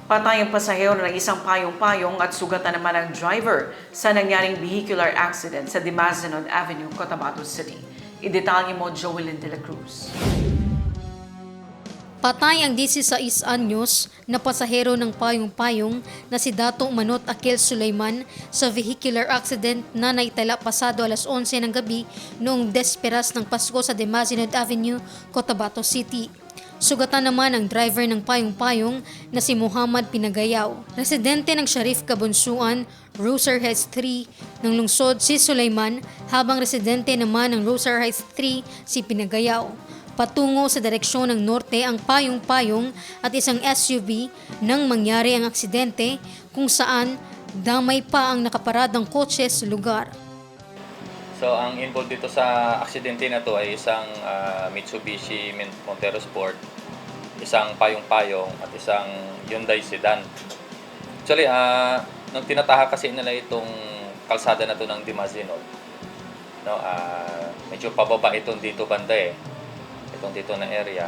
Patay ang pasahero ng isang payong-payong at sugatan naman ang driver sa nangyaring vehicular accident sa Dimasinod Avenue, Cotabato City. Idetalye mo, Joelyn de la Cruz. Patay ang 16 anyos na pasahero ng payong-payong na si Dato Manot Akil Sulaiman sa vehicular accident na naitala pasado alas 11 ng gabi noong desperas ng Pasko sa Dimasinod Avenue, Cotabato City. Sugatan naman ang driver ng payong-payong na si Muhammad Pinagayaw. Residente ng Sharif Kabunsuan, Rosar Heights 3 ng lungsod si Sulaiman, habang residente naman ng Rosar Heights 3 si Pinagayaw. Patungo sa direksyon ng norte ang payong-payong at isang SUV nang mangyari ang aksidente kung saan damay pa ang nakaparadang kotse sa lugar. So ang involved dito sa aksidente na to ay isang Mitsubishi Montero Sport, isang payong-payong at isang Hyundai sedan. Actually, nung tinataha kasi nila itong kalsada na to ng Dimasinod, no, medyo pababa itong dito banda itong dito na area.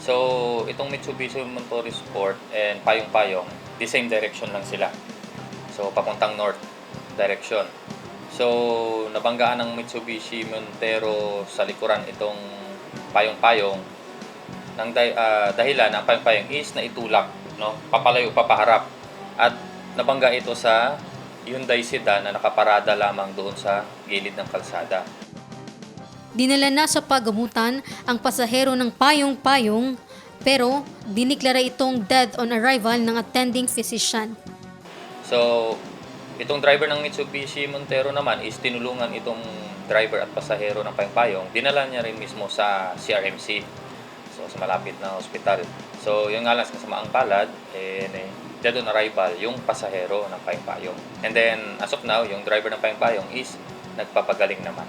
So itong Mitsubishi Montero Sport and payong-payong, the same direction lang sila. So papuntang north direction. So, nabanggaan ng Mitsubishi Montero sa likuran itong payong-payong ng dahilan ang payong-payong is na itulak, no? Papalayo, papaharap. At nabangga ito sa Hyundai sedan na nakaparada lamang doon sa gilid ng kalsada. Dinala na sa paggamutan ang pasahero ng payong-payong pero diniklara itong dead on arrival ng attending physician. So, itong driver ng Mitsubishi Montero naman is tinulungan itong driver at pasahero ng payong-payong. Dinala niya rin mismo sa CRMC, so sa malapit na ospital. So yung nga lang sa kasamaang palad, dead on arrival yung pasahero ng payong-payong. And then as of now, yung driver ng payong-payong is nagpapagaling naman.